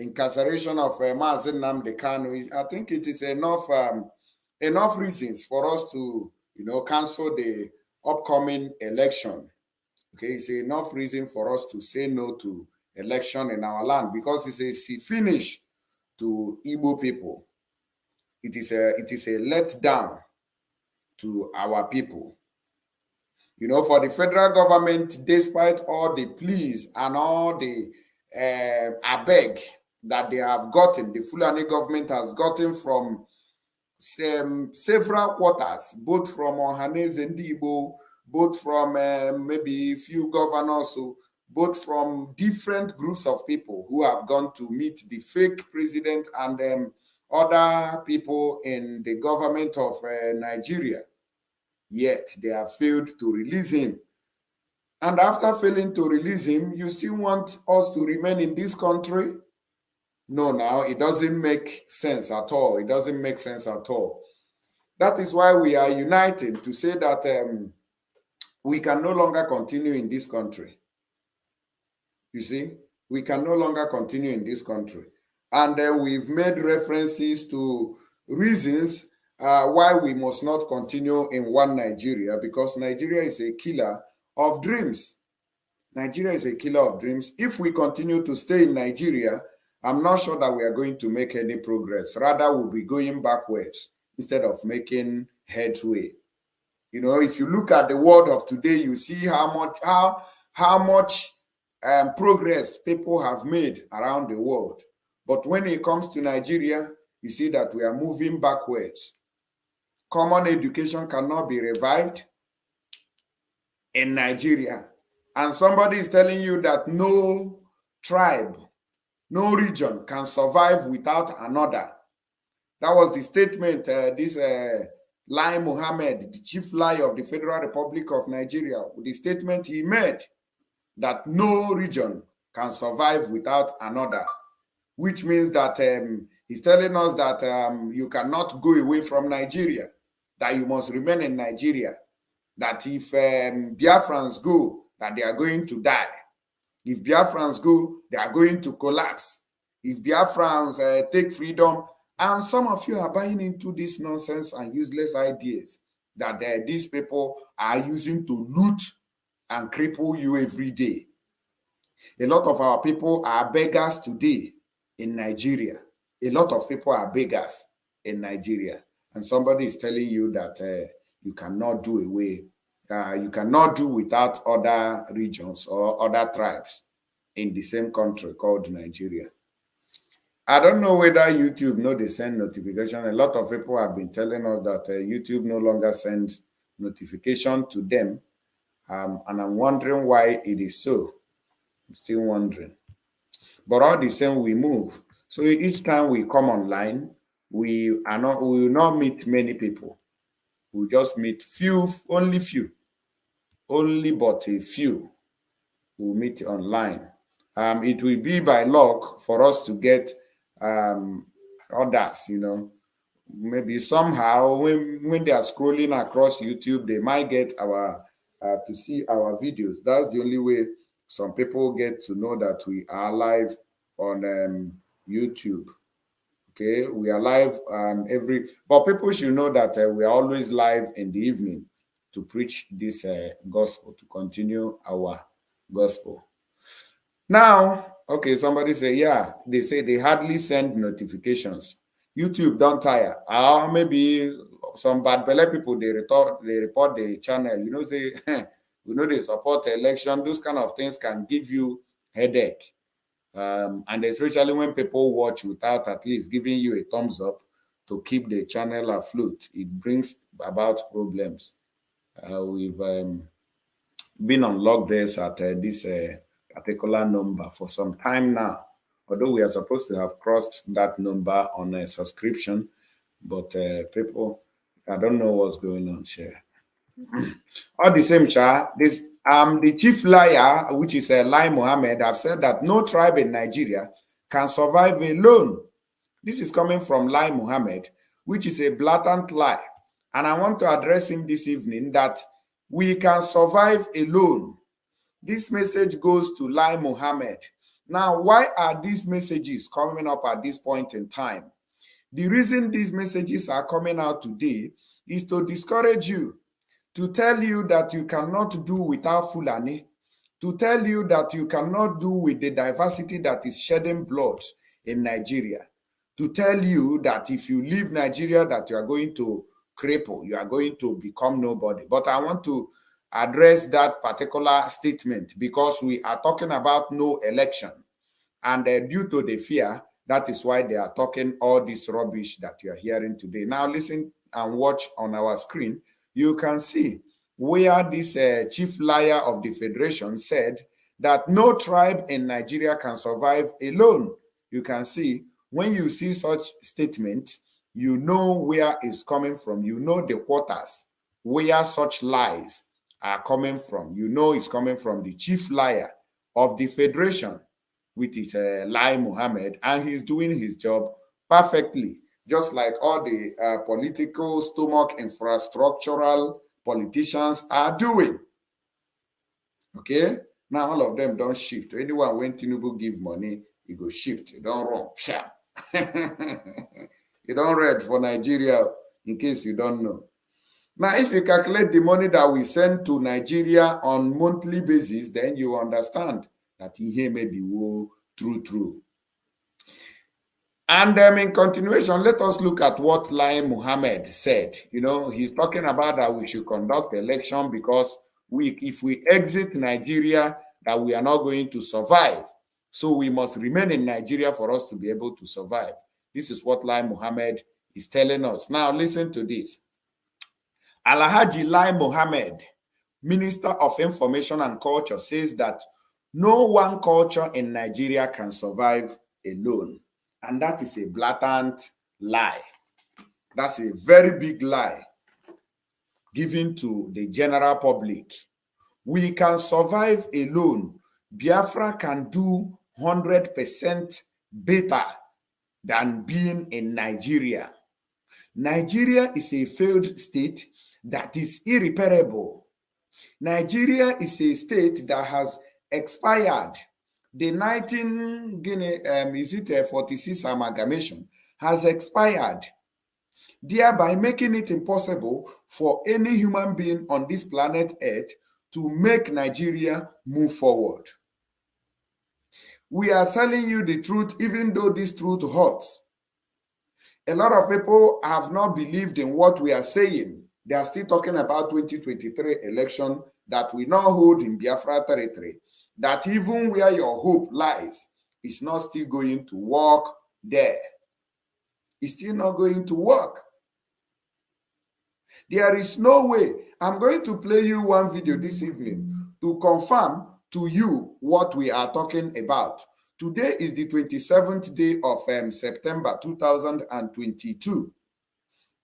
incarceration of Mazi Nnamdi Kanu, I think it is enough reasons for us to, cancel the upcoming election. Okay, it's enough reason for us to say no to election in our land, because it's a finish to Igbo people. It is a letdown to our people. For the federal government, despite all the pleas and all the abeg that they have gotten, the Fulani government has gotten from several quarters, both from Ohanese and Igbo, both from maybe few governors, both from different groups of people who have gone to meet the fake president and other people in the government of Nigeria. Yet they have failed to release him. And after failing to release him, you still want us to remain in this country? No, now it doesn't make sense at all. It doesn't make sense at all. That is why we are united to say that we can no longer continue in this country. You see, we can no longer continue in this country. And we've made references to reasons why we must not continue in one Nigeria, because Nigeria is a killer of dreams. Nigeria is a killer of dreams. If we continue to stay in Nigeria, I'm not sure that we are going to make any progress. Rather, we'll be going backwards instead of making headway. If you look at the world of today, you see how much progress people have made around the world. But when it comes to Nigeria, you see that we are moving backwards. Common education cannot be revived in Nigeria. And somebody is telling you that no tribe, no region can survive without another. That was the statement this Lai Mohammed, the chief lie of the Federal Republic of Nigeria, the statement he made that no region can survive without another, which means that he's telling us that you cannot go away from Nigeria, that you must remain in Nigeria, that if Biafrans go, that they are going to die. If Biafrans go, they are going to collapse. If Biafrans take freedom, and some of you are buying into this nonsense and useless ideas that these people are using to loot and cripple you every day. A lot of our people are beggars today in Nigeria. A lot of people are beggars in Nigeria. And somebody is telling you that you cannot do away, you cannot do without other regions or other tribes in the same country called Nigeria. I don't know whether YouTube they send notification. A lot of people have been telling us that YouTube no longer sends notification to them. And I'm wondering why it is so. I'm still wondering. But all the same, we move. So each time we come online, we will not meet many people. We'll just meet only but a few will meet online. It will be by luck for us to get others, maybe somehow when they are scrolling across YouTube, they might get to see our videos. That's the only way some people get to know that we are live on YouTube. Okay, we are live but people should know that we are always live in the evening to preach this gospel, to continue our gospel. Now, okay, somebody say, yeah, they say they hardly send notifications. YouTube don't tire. Or maybe some bad belly people, they report the channel. Say, they support the election. Those kind of things can give you headache. And especially when people watch without at least giving you a thumbs up to keep the channel afloat, it brings about problems. We've been on lock days at this particular number for some time now, although we are supposed to have crossed that number on a subscription, but people, I don't know what's going on here. All the same, the chief liar, which is Lai Mohammed, have said that no tribe in Nigeria can survive alone. This is coming from Lai Mohammed, which is a blatant lie. And I want to address him this evening that we can survive alone. This message goes to Lai Mohammed Now, why are these messages coming up at this point in time? The reason these messages are coming out today is to discourage you, to tell you that you cannot do without Fulani, to tell you that you cannot do with the diversity that is shedding blood in Nigeria, to tell you that if you leave Nigeria that you are going to cripple, you are going to become nobody. But I want to address that particular statement because we are talking about no election. And due to the fear, that is why they are talking all this rubbish that you are hearing today. Now listen and watch on our screen. You can see where this chief liar of the Federation said that no tribe in Nigeria can survive alone. You can see, when you see such statement, you know where it's coming from. You know the quarters where such lies are coming from. You know it's coming from the chief liar of the Federation, with his Lai Mohammed, and he's doing his job perfectly, just like all the political stomach infrastructural politicians are doing. Okay? Now all of them don't shift. Anyone when Tinubu give money, he go shift. He don't run. He don't read for Nigeria, in case you don't know. Now, if you calculate the money that we send to Nigeria on monthly basis, then you understand that he may be true. And in continuation, let us look at what Lai Mohammed said. You know, he's talking about that we should conduct election because if we exit Nigeria, that we are not going to survive. So we must remain in Nigeria for us to be able to survive. This is what Lai Mohammed is telling us. Now, listen to this. Alhaji Lai Mohammed, Minister of Information and Culture, says that no one culture in Nigeria can survive alone. And that is a blatant lie. That's a very big lie given to the general public. We can survive alone. Biafra can do 100% better than being in Nigeria. Nigeria is a failed state that is irreparable. Nigeria is a state that has expired. The 46 amalgamation has expired, thereby making it impossible for any human being on this planet Earth to make Nigeria move forward. We are telling you the truth, even though this truth hurts. A lot of people have not believed in what we are saying. They are still talking about 2023 election that we now hold in Biafra territory, that even where your hope lies, is not still going to work there. It's still not going to work. There is no way. I'm going to play you one video this evening to confirm to you what we are talking about. Today is the 27th day of September 2022.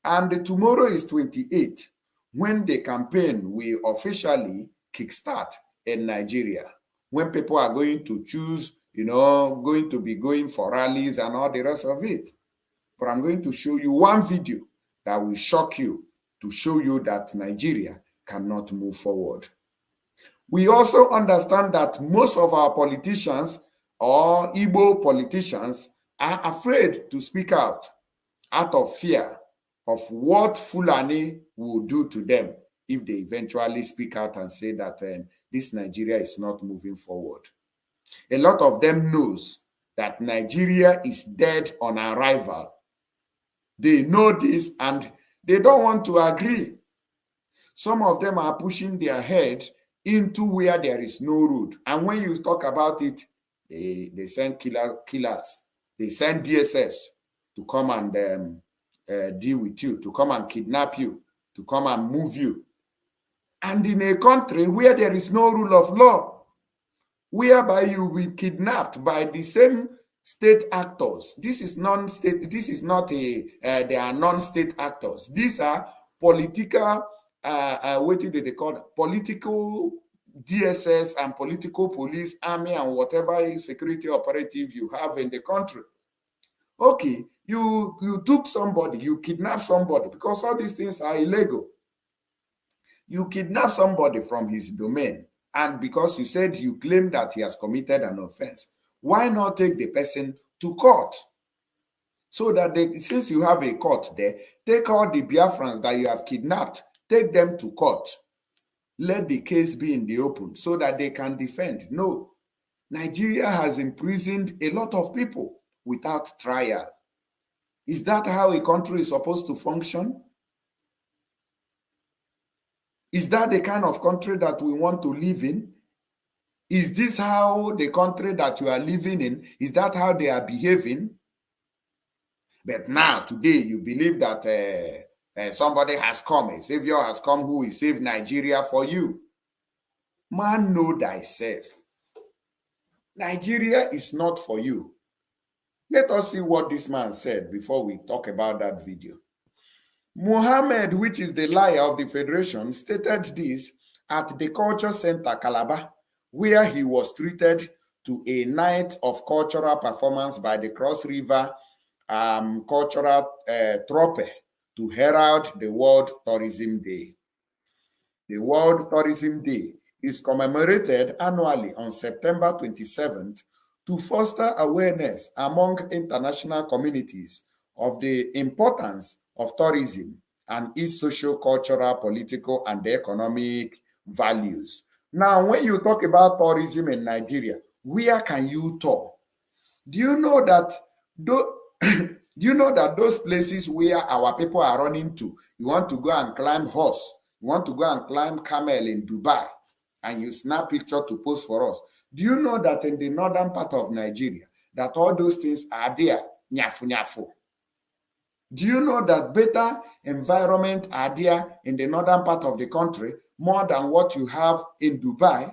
And tomorrow is 28, when the campaign will officially kickstart in Nigeria, when people are going to choose, going to be going for rallies and all the rest of it. But I'm going to show you one video that will shock you, to show you that Nigeria cannot move forward. We also understand that most of our politicians or Igbo politicians are afraid to speak out of fear of what Fulani will do to them if they eventually speak out and say that this Nigeria is not moving forward. A lot of them knows that Nigeria is dead on arrival. They know this and they don't want to agree. Some of them are pushing their head into where there is no road. And when you talk about it, they send killers. They send DSS to come and deal with you, to come and kidnap you, to come and move you. And in a country where there is no rule of law, whereby you will be kidnapped by the same state actors. This is non-state, this is not they are non-state actors. These are political, what did they call it? Political DSS and political police, army, and whatever security operative you have in the country. Okay, you took somebody, you kidnapped somebody, because all these things are illegal. You kidnap somebody from his domain, and because you said you claim that he has committed an offense, Why not take the person to court? So that since you have a court there, take all the Biafrans that you have kidnapped, take them to court. Let the case be in the open so that they can defend. No, Nigeria has imprisoned a lot of people without trial. Is that how a country is supposed to function? Is that the kind of country that we want to live in? Is this how the country that you are living in, is that how they are behaving? But now, today, you believe that somebody has come, a savior has come who will save Nigeria for you. Man, know thyself. Nigeria is not for you. Let us see what this man said before we talk about that video. Mohammed, which is the liar of the Federation, stated this at the Culture Center, Calabar, where he was treated to a night of cultural performance by the Cross River Cultural Trope to herald the World Tourism Day. The World Tourism Day is commemorated annually on September 27th to foster awareness among international communities of the importance of tourism and its social, cultural, political, and economic values. Now, when you talk about tourism in Nigeria, where can you tour? Do you know that those places where our people are running to, you want to go and climb horse, you want to go and climb camel in Dubai, and you snap picture to post for us. Do you know that in the northern part of Nigeria, that all those things are there? Nyafu, nyafu. Do you know that better environment are there in the northern part of the country more than what you have in Dubai?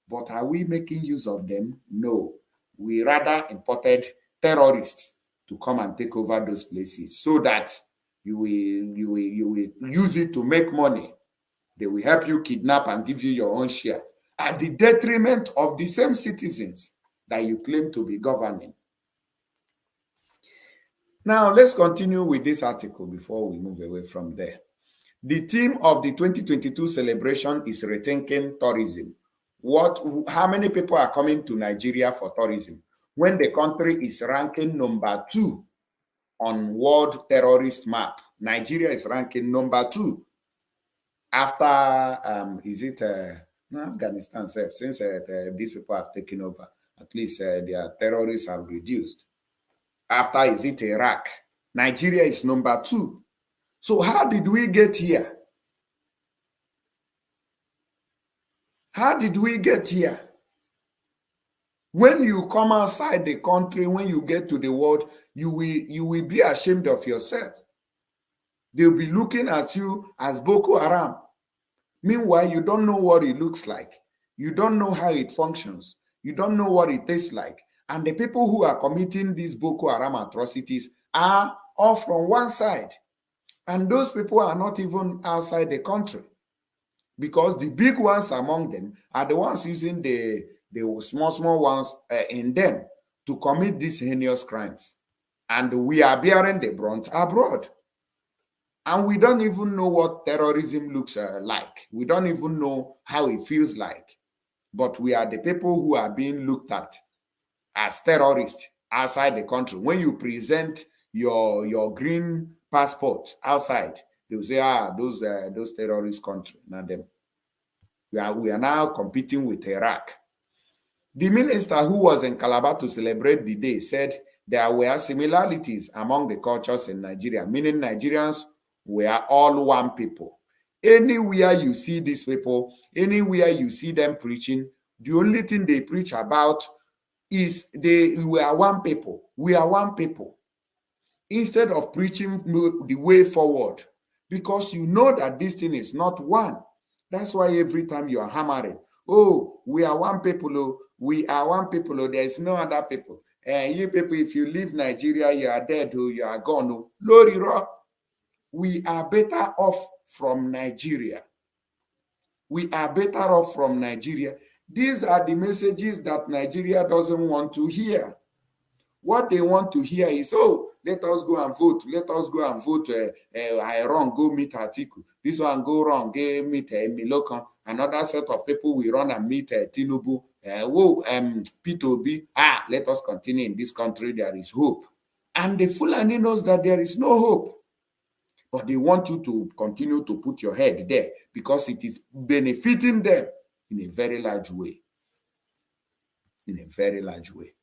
But are we making use of them? No. We rather imported terrorists to come and take over those places so that you will use it to make money. They will help you kidnap and give you your own share at the detriment of the same citizens that you claim to be governing. Now, let's continue with this article before we move away from there. The theme of the 2022 celebration is rethinking tourism. How many people are coming to Nigeria for tourism when the country is ranking number 2 on world terrorist map? Nigeria is ranking number 2 after Afghanistan, since these people have taken over. At least their terrorists have reduced. After Iraq? Nigeria is number 2. So how did we get here? How did we get here? When you come outside the country, when you get to the world, you will be ashamed of yourself. They'll be looking at you as Boko Haram. Meanwhile, you don't know what it looks like. You don't know how it functions. You don't know what it tastes like. And the people who are committing these Boko Haram atrocities are all from one side. And those people are not even outside the country, because the big ones among them are the ones using the small ones in them to commit these heinous crimes. And we are bearing the brunt abroad. And we don't even know what terrorism looks like. We don't even know how it feels like. But we are the people who are being looked at as terrorists outside the country. When you present your green passport outside, they will say, those terrorist countries, not them. We are now competing with Iraq. The minister who was in Calabar to celebrate the day said there were similarities among the cultures in Nigeria, meaning Nigerians were all one people. Anywhere you see these people, anywhere you see them preaching, the only thing they preach about is we are one people. We are one people. Instead of preaching the way forward, because you know that this thing is not one. That's why every time you are hammering, oh, we are one people, oh, we are one people, oh, there is no other people. And you people, if you leave Nigeria, you are dead, oh, you are gone, oh. Lori, we are better off from Nigeria. We are better off from Nigeria. These are the messages that Nigeria doesn't want to hear. What they want to hear is, oh, let us go and vote. Let us go and vote. I wrong, go meet Atiku. This one go wrong, go meet Milokan. Another set of people will run and meet Tinubu. P2B, let us continue in this country, there is hope. And the Fulani knows that there is no hope. But they want you to continue to put your head there because it is benefiting them in a very large way. In a very large way.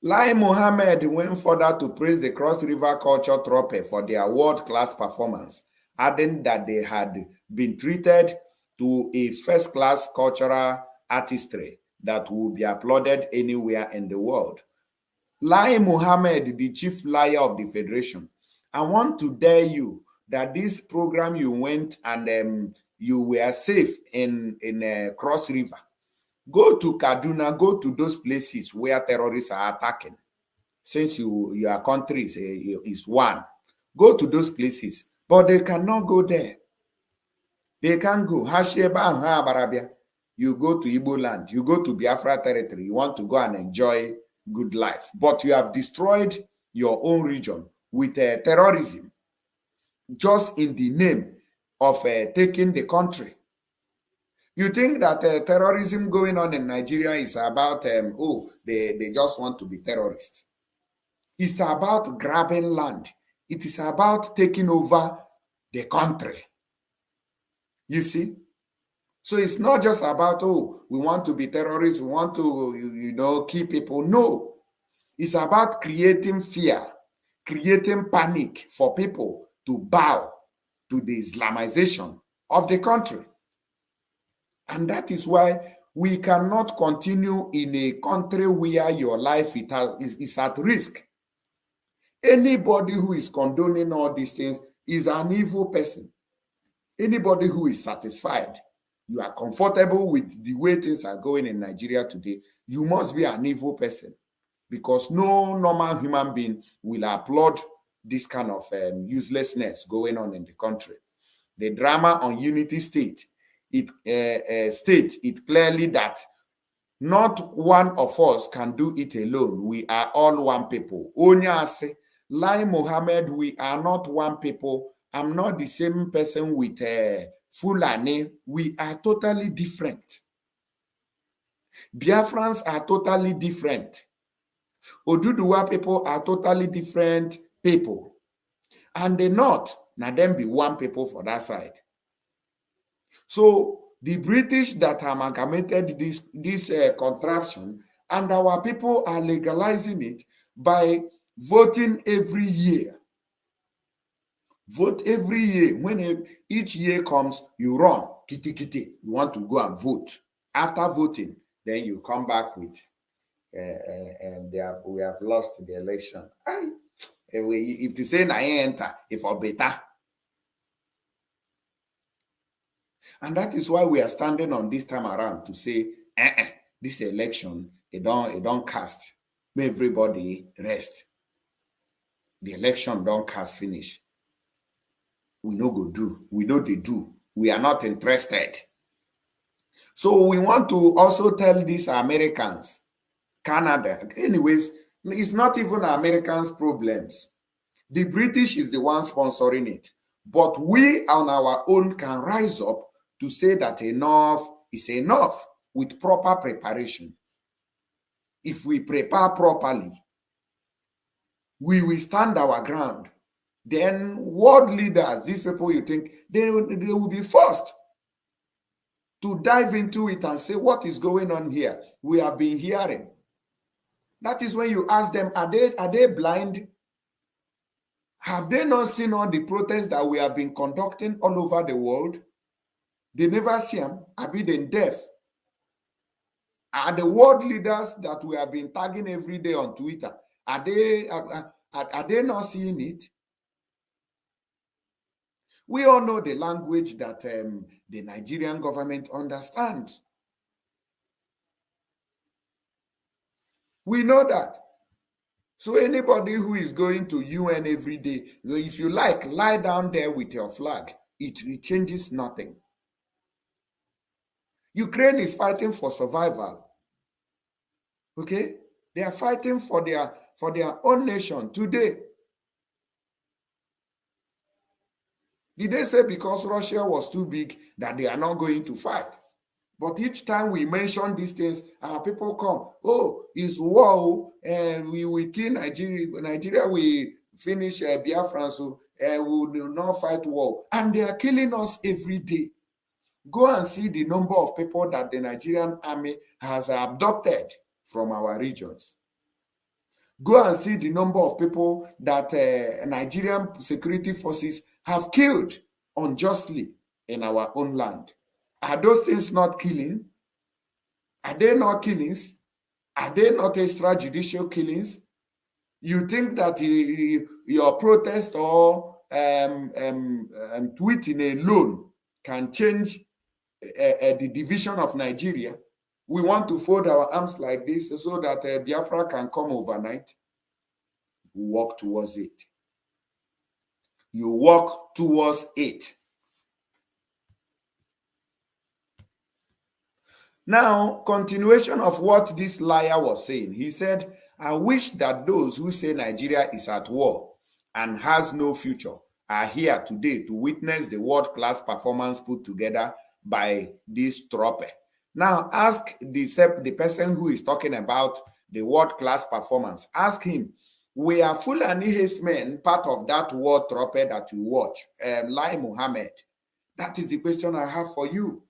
Lai Mohammed went further to praise the Cross River Culture Troupe for their world-class performance, adding that they had been treated to a first-class cultural artistry that will be applauded anywhere in the world. Lai Mohammed, the chief liar of the Federation, I want to dare you that this program you went and you were safe in Cross River. Go to Kaduna, go to those places where terrorists are attacking. Since your country is one, go to those places. But they cannot go there. They can't go. You go to Igbo land, you go to Biafra territory, you want to go and enjoy good life. But you have destroyed your own region with terrorism, just in the name of taking the country. You think that terrorism going on in Nigeria is about, they just want to be terrorists. It's about grabbing land. It is about taking over the country. You see? So it's not just about, we want to be terrorists, we want to, kill people. No. It's about creating fear, creating panic for people to bow to the Islamization of the country. And that is why we cannot continue in a country where your life is at risk. Anybody who is condoning all these things is an evil person. Anybody who is satisfied, you are comfortable with the way things are going in Nigeria today, you must be an evil person, because no normal human being will applaud this kind of uselessness going on in the country. The drama on Unity State, it states it clearly that not one of us can do it alone. We are all one people. Onyase, Lai Mohammed, we are not one people. I'm not the same person with Fulani. We are totally different. Biafrans are totally different. Oduduwa people are totally different people. And the North, now them be one people for that side. So the British that amalgamated this contraption, and our people are legalizing it by voting every year. Vote every year. When each year comes, you run. Kitty, kitty. You want to go and vote. After voting, then you come back with, we have lost the election. If they say I enter, if I better. And that is why we are standing on this time around to say, this election, it don't cast. May everybody rest. The election don't cast finish. We no go do. We know they do. We are not interested. So we want to also tell these Americans, Canada, anyways, it's not even Americans' problems. The British is the one sponsoring it. But we on our own can rise up to say that enough is enough with proper preparation. If we prepare properly, we will stand our ground. Then world leaders, these people you think, they will be forced to dive into it and say, what is going on here? We have been hearing. That is when you ask them, are they blind? Have they not seen all the protests that we have been conducting all over the world? They never see them. Are they deaf? Are the world leaders that we have been tagging every day on Twitter, are they not seeing it? We all know the language that the Nigerian government understands. We know that. So anybody who is going to UN every day, if you like, lie down there with your flag. It changes nothing. Ukraine is fighting for survival. Okay? They are fighting for their own nation today. Did they say because Russia was too big that they are not going to fight? But each time we mention these things, our people come, oh, it's war, and we will kill Nigeria. Nigeria will finish Biafra, so we will not fight war. And they are killing us every day. Go and see the number of people that the Nigerian army has abducted from our regions. Go and see the number of people that Nigerian security forces have killed unjustly in our own land. Are those things not killing? Are they not killings? Are they not extrajudicial killings? You think that your protest or tweeting alone can change the division of Nigeria? We want to fold our arms like this so that Biafra can come overnight. You walk towards it. You walk towards it. Now, continuation of what this liar was saying. He said, I wish that those who say Nigeria is at war and has no future are here today to witness the world-class performance put together by this trope. Now, ask the person who is talking about the world-class performance. Ask him, were Fulani Hesmen part of that war trope that you watch? Lai Mohammed. That is the question I have for you.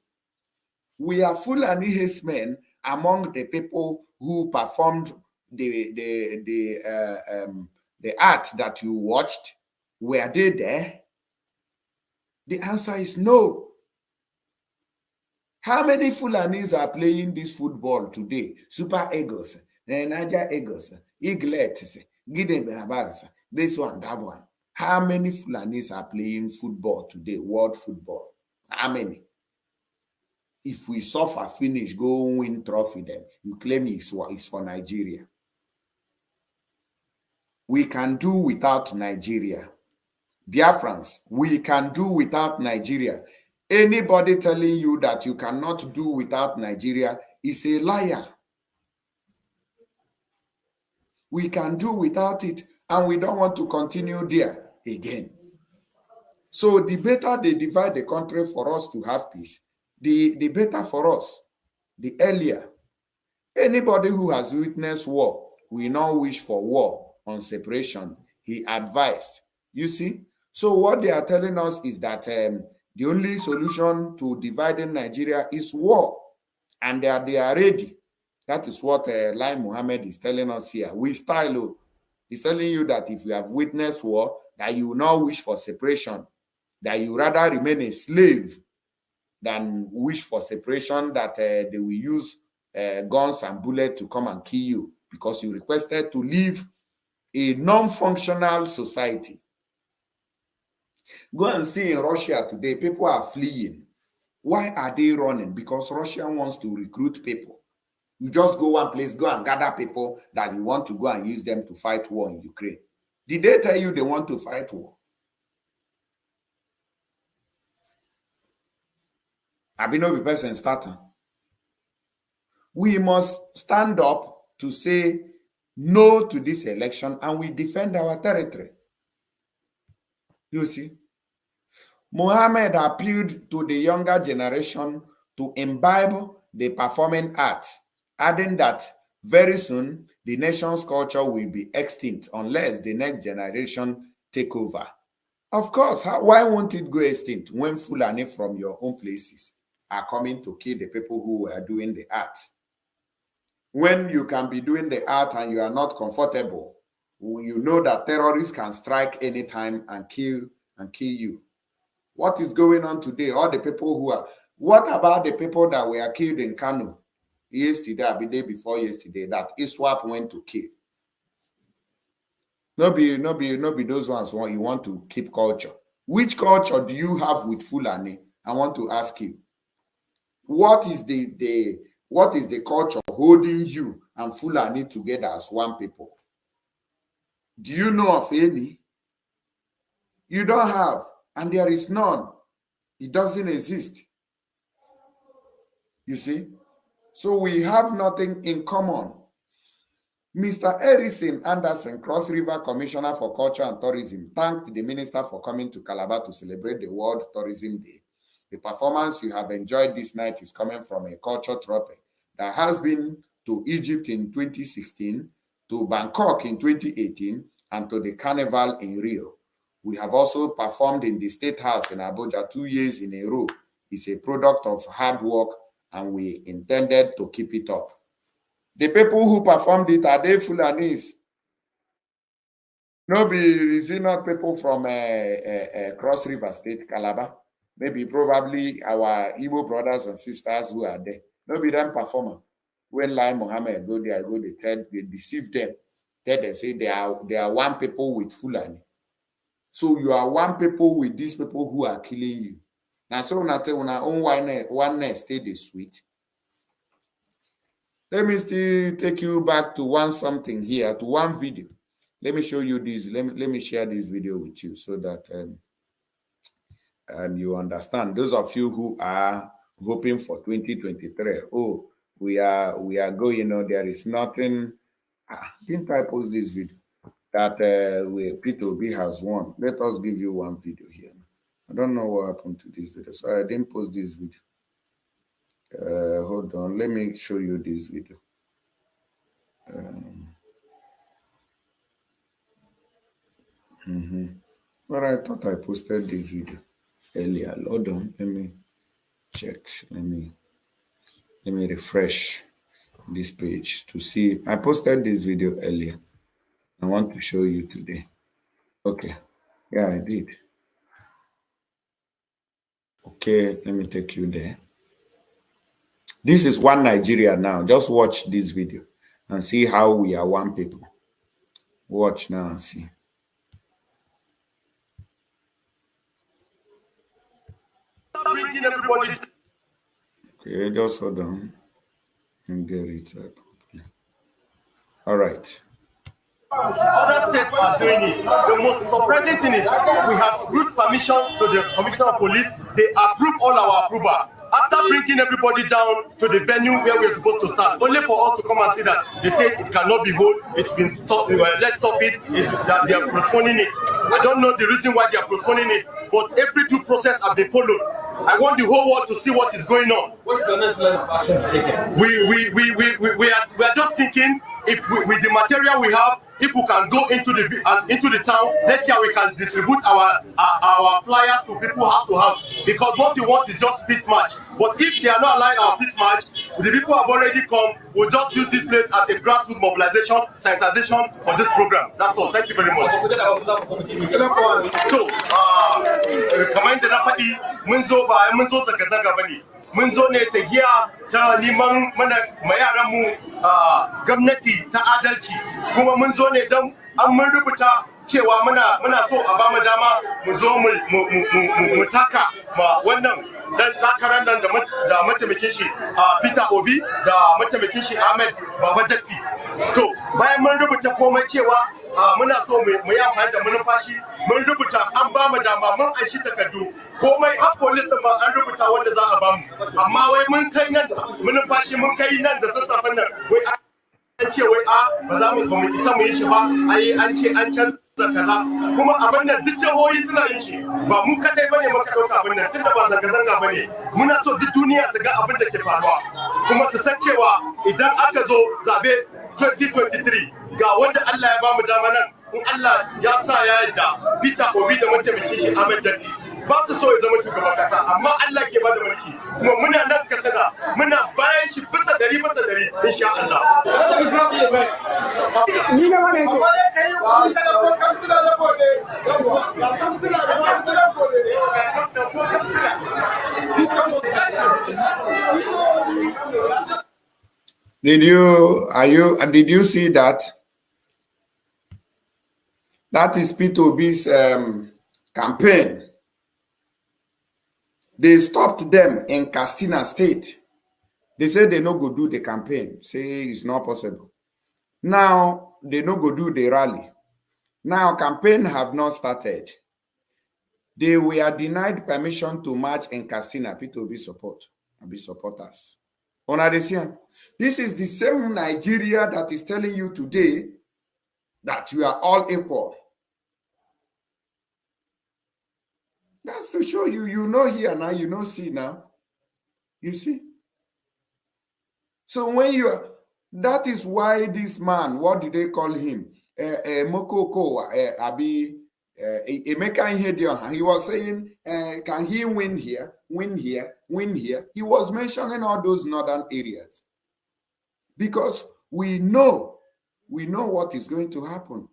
We are Fulani Hesmen among the people who performed the art that you watched. Were they there? The answer is no. How many Fulanis are playing this football today? Super Eagles, Niger Eagles, Eaglets, Gideon Benabaras, this one, that one. How many Fulanis are playing football today, world football? How many? If we suffer, finish, go win trophy, then you claim it's for Nigeria. We can do without Nigeria. Biafrans, we can do without Nigeria. Anybody telling you that you cannot do without Nigeria is a liar. We can do without it, and we don't want to continue there again. So the better they divide the country for us to have peace, the better for us, the earlier. Anybody who has witnessed war will not wish for war on separation, he advised. You see? So what they are telling us is that the only solution to dividing Nigeria is war, and they are ready. That is what Lai Mohammed is telling us here. We style. He's telling you that if you have witnessed war, that you will not wish for separation, that you rather remain a slave than wish for separation, that they will use guns and bullets to come and kill you because you requested to live a non-functional society. Go and see in Russia today, people are fleeing. Why are they running? Because Russia wants to recruit people. You just go one place, go and gather people that you want to go and use them to fight war in Ukraine. Did they tell you they want to fight war? Abinobi person starter. We must stand up to say no to this election, and we defend our territory. You see? Mohammed appealed to the younger generation to imbibe the performing arts, adding that very soon the nation's culture will be extinct unless the next generation take over. Of course, why won't it go extinct when Fulani from your own places are coming to kill the people who are doing the arts? When you can be doing the art and you are not comfortable, you know that terrorists can strike anytime and kill you. What is going on today? All the people who are, what about the people that were killed in Kanu yesterday, the day before yesterday, that ISWAP went to kill? No be those ones you want to keep culture. Which culture do you have with Fulani? I want to ask you. What is the culture holding you and Fulani together as one people? Do you know of any? You don't have, and there is none. It doesn't exist. You see? So we have nothing in common. Mr. Erison Anderson, Cross River Commissioner for Culture and Tourism, thanked the minister for coming to Calabar to celebrate the World Tourism Day. The performance you have enjoyed this night is coming from a culture troupe that has been to Egypt in 2016, to Bangkok in 2018, and to the Carnival in Rio. We have also performed in the State House in Abuja 2 years in a row. It's a product of hard work, and we intended to keep it up. The people who performed it, are they Fulanis? No, is it not people from Cross River State, Calabar? Maybe probably our Igbo brothers and sisters who are there. No, be them performer. When Lai Mohammed go there, they deceive them. Then they say they are one people with Fulani. So you are one people with these people who are killing you. Now, so when I own one stay the sweet. Let me still take you back to one video. Let me show you this. Let me share this video with you so that you understand. Those of you who are hoping for 2023, oh, we are going. There is nothing. Didn't I post this video that P2B has won? Let us give you one video here. I don't know what happened to this video, so I didn't post this video. Hold on, let me show you this video. But I thought I posted this video earlier. Hold on, let me check. Let me refresh this page to see. I posted this video earlier. I want to show you today. Okay, yeah, I did. Okay, let me take you there. This is one Nigeria now. Just watch this video and see how we are one people. Watch now and see. Okay, just hold on and get it properly. All right. Other states are doing it. The most surprising thing is we have good permission to the Commissioner of Police. They approve all our approval. After bringing everybody down to the venue where we're supposed to start, only for us to come and see that they say it cannot be held, it's been stopped, let's stop it, that they are postponing it. I don't know the reason why they are postponing it, but every due process has been followed. I want the whole world to see what is going on. What is the next line of action taken? We are just thinking, if with the material we have, if we can go into the town, let's see how we can distribute our flyers to people house to house. Because what we want is just peace march. But if they are not allowing our peace march, the people have already come. We'll just use this place as a grassroots mobilization, sanitization for this program. That's all. Thank you very much. So, kamar da na faɗi mun zo zanga-zanga bane. Mun zo ne ta giya ta neman mana yaran mu gwamnati ta adalci, kuma mun zo ne don an mun rubuta cewa muna so a bamu dama mu zo mu taka ma wannan dan takarar nan da mataimakin shi Peter Obi da mataimakin shi Ahmed Babajati. To bayan mun rubuta komai cewa muna so mu yi amfani da manufashi, mun rubuta an ba mu dama, mun aishi takardu komai har police ma an rubuta wanda za a ba mu, amma wai mun kai nan manufashi mun kai nan da sassafen nan wai an ce wai ba za mu isa mu yi shi ba, ai an ce an canza kaza, kuma abin nan duk jihohi suna yin shi, ba mu kadai bane muka dauka abin nan, tunda ba zanga-zanga bane. Muna so duk duniya su ga abin da ke faruwa, kuma su san cewa idan aka zo zabe 2023 ga wanda Allah ya ba mu dama nan, in Allah ya sa ya yarda Peter Obi da mataimakin shi Ahmed Dati ba su so ya zama shugaban kasa, amma Allah ke ba da mulki, kuma muna nan kasana muna bayan shi bisa dari insha Allah. Ni na wane ko Did you see that? That is P2B's campaign. They stopped them in Katsina State. They said they no go do the campaign. Say it's not possible. Now they no go do the rally. Now campaign have not started. They were denied permission to march in Katsina. P2B supporters. This is the same Nigeria that is telling you today that you are all equal. Just to show you, you know here now, you know see now. You see? So when you are, that is why this man, what did they call him? Mokoko, Abi, Emeka Ihedioha, he was saying, can he win here, win here, win here? He was mentioning all those northern areas. Because we know what is going to happen.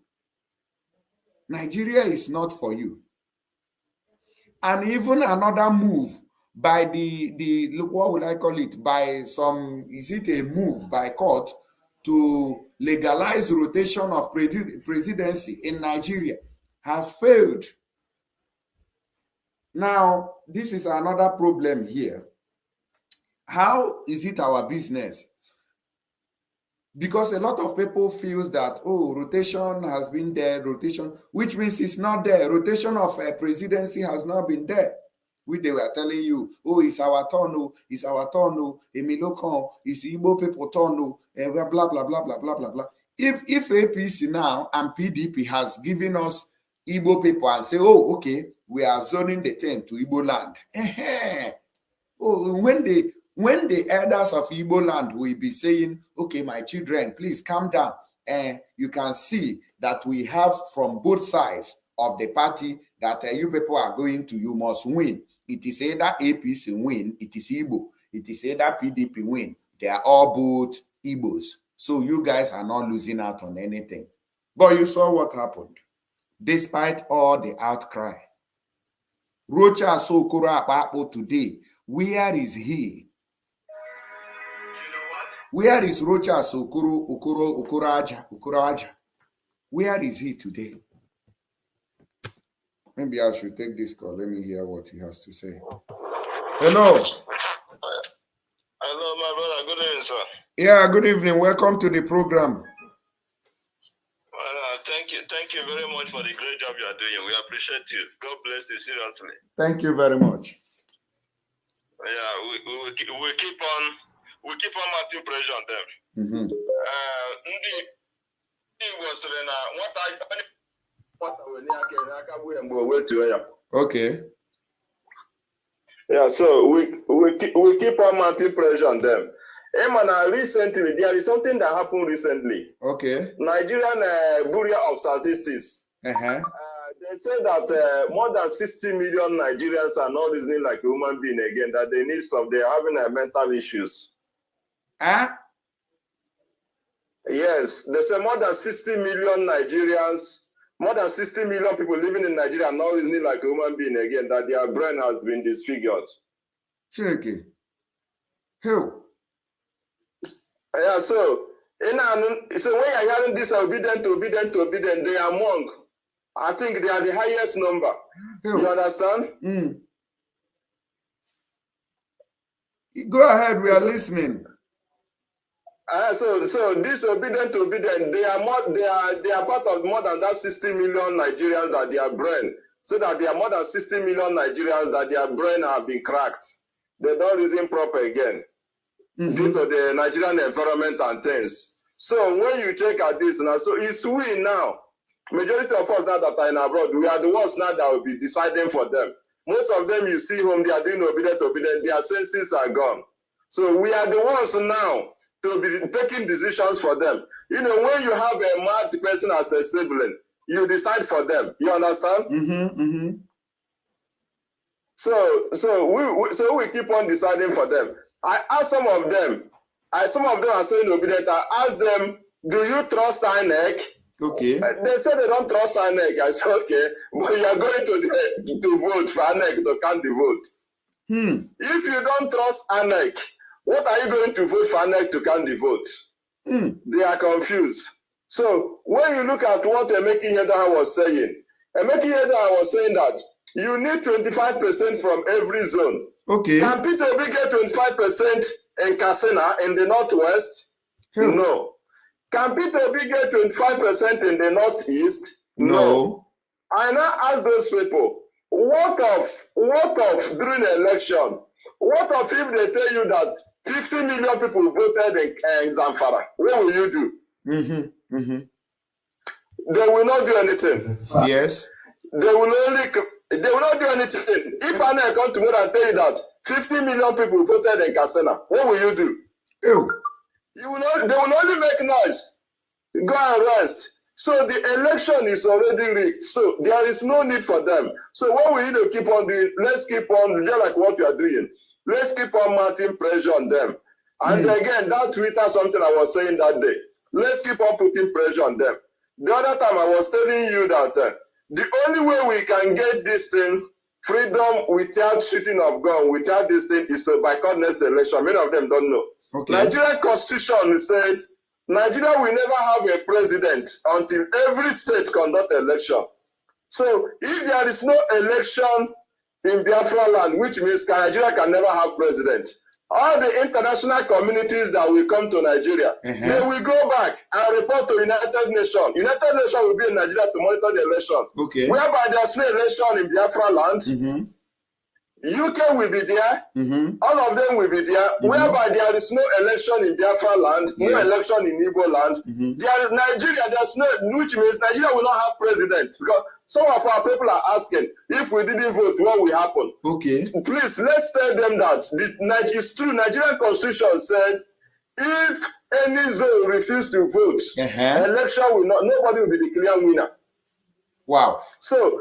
Nigeria is not for you. And even another move by the what would I call it? By some, is it a move by court to legalize rotation of presidency in Nigeria has failed. Now, this is another problem here. How is it our business? Because a lot of people feels that, oh, rotation has been there, rotation, which means it's not there. Rotation of a presidency has not been there. They were telling you, oh, it's our turn, oh, it's our turn, oh, Emilokon, it's Igbo people turn, oh, blah, blah, blah, blah, blah, blah, blah. If APC now and PDP has given us Igbo people and say, oh, okay, we are zoning the thing to Igbo land. Oh, when the elders of Igbo land will be saying, okay, my children, please calm down. And you can see that we have from both sides of the party that you people are going to, you must win. It is either APC win, it is Igbo. It is either PDP win. They are all both Igbos. So you guys are not losing out on anything. But you saw what happened. Despite all the outcry. Rocha Sokoro Akpakpo today, where is he? Where is Rocha Sokoro Okoroaja? Where is he today? Maybe I should take this call. Let me hear what he has to say. Hello. Hello, my brother. Good evening, sir. Yeah, good evening. Welcome to the program. Thank you very much for the great job you are doing. We appreciate you. God bless you, seriously. Thank you very much. Yeah, we keep on mounting pressure on them. Mm-hmm. Okay. Yeah, so we keep on mounting pressure on them. Emana, recently, there is something that happened recently. Okay. Nigerian Bureau of Statistics. Uh-huh. They say that more than 60 million Nigerians are not reasoning like a human being again, that they're having mental issues. Huh? Yes, they say more than 60 million Nigerians, more than 60 million people living in Nigeria are not reasoning like a human being again, that their brain has been disfigured. Cherokee. Who? Yeah, so when you're hearing this obedient, they are among, I think they are the highest number. Who? You understand? Mm. Go ahead, we are listening. So this obedient, they are part of more than that 60 million Nigerians that their brain, so that there are more than 60 million Nigerians that their brain have been cracked. They don't reason proper again. Mm-hmm. Due to the Nigerian environment and things. So when you check at this now, so it's we now, majority of us now that are in abroad, we are the ones now that will be deciding for them. Most of them you see whom they are doing obedient, their senses are gone. So we are the ones now to be taking decisions for them. You know, when you have a mad person as a sibling, you decide for them. You understand? Mm-hmm, mm-hmm. So we keep on deciding for them. I asked some of them are saying obedient. I asked them, do you trust INEC? Okay. They said they don't trust INEC. I said, okay, but you are going to vote for INEC to count the vote. If you don't trust INEC, what are you going to vote for INEC to count the vote? They are confused. So when you look at what Emeki Yedaha was saying that you need 25% from every zone. Okay. Can Peter Obi get 25% in Katsina in the northwest? No. Can Peter Obi get 25% in the northeast? No. I now ask those people, what of during the election? What of if they tell you that 50 million people voted in Zamfara? What will you do? Mm-hmm. Mm-hmm. They will not do anything. Yes. They will only They will not do anything. If I come tomorrow and tell you that 50 million people voted in Katsina, what will you do? Ew. You will not. They will only make noise. Go and rest. So the election is already rigged. So there is no need for them. So what we need to keep on doing, let's keep on, just like what we are doing. Let's keep on mounting pressure on them. And again, that Twitter, something I was saying that day, let's keep on putting pressure on them. The other time I was telling you that the only way we can get this thing, freedom without shooting of gun, without this thing, is to boycott next election. Many of them don't know. Okay. Nigerian constitution said Nigeria will never have a president until every state conduct election. So if there is no election in Biafra land, which means Nigeria can never have president, all the international communities that will come to Nigeria, they will go back and report to United Nations. United Nations will be in Nigeria to monitor the election. Okay. Whereby there's no election in Biafra land, UK will be there, all of them will be there, whereby there is no election in Biafra land, no election in Igbo land. Nigeria, there's no, which means Nigeria will not have president. Because some of our people are asking, if we didn't vote, what will happen? Okay. Please, let's tell them that it's true. Nigerian constitution said, if any zone refuse to vote, election will not, nobody will be the clear winner. Wow. So,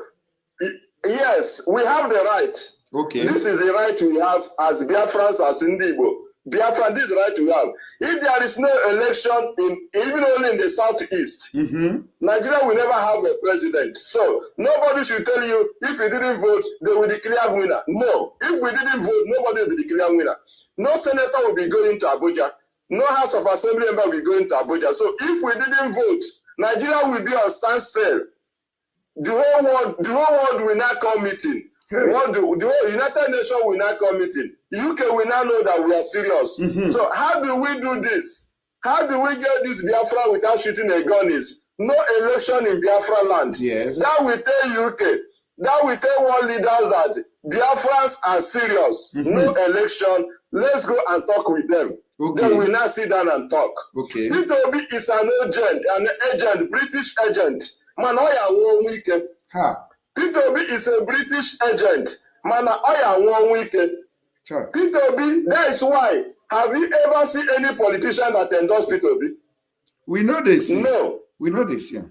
yes, we have the right. Okay. This is the right we have as Biafrans, as Ndibo. Biafran, this is the right we have. If there is no election, even only in the southeast, Nigeria will never have a president. So nobody should tell you, if you didn't vote, they will declare winner. No. If we didn't vote, nobody will be declared winner. No senator will be going to Abuja. No House of Assembly member will be going to Abuja. So if we didn't vote, Nigeria will be on standstill. The whole world will not come meeting. The whole United Nations will not come meeting. UK will not know that we are serious. So how do we do this? How do we get this Biafra without shooting a gun? Is no election in Biafra land. Yes. That will tell UK. That will tell world leaders that Biafrans are serious. No election. Let's go and talk with them. Okay. Then we now sit down and talk. Okay. P2B is an agent, British agent. Man, I am 1 weekend. P2B is a British agent. Man, I am 1 weekend. Sure. P2B, that is why. Have you ever seen any politician that endorsed P2B? We know this. No. We know this, yeah.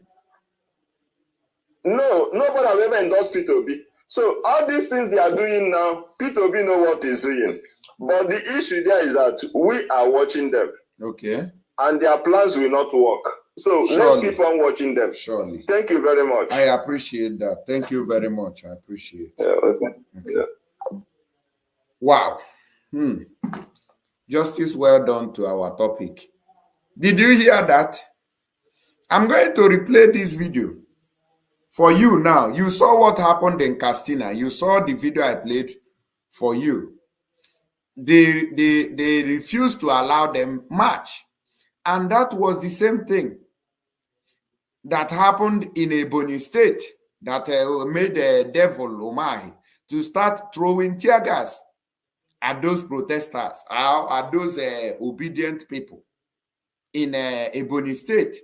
No, nobody have ever endorsed P2B. So all these things they are doing now, P2B know what he's doing. But the issue there is that we are watching them. Okay. And their plans will not work. So let's keep on watching them. Surely. Thank you very much. I appreciate that. Thank you very much. I appreciate it. Okay. Okay. Wow. Justice, well done to our topic. Did you hear that? I'm going to replay this video for you now. You saw what happened in Castina. You saw the video I played for you. They refused to allow them march. And that was the same thing that happened in Ebonyi State that made the devil Omai to start throwing tear gas at those protesters, at those obedient people in Ebonyi State.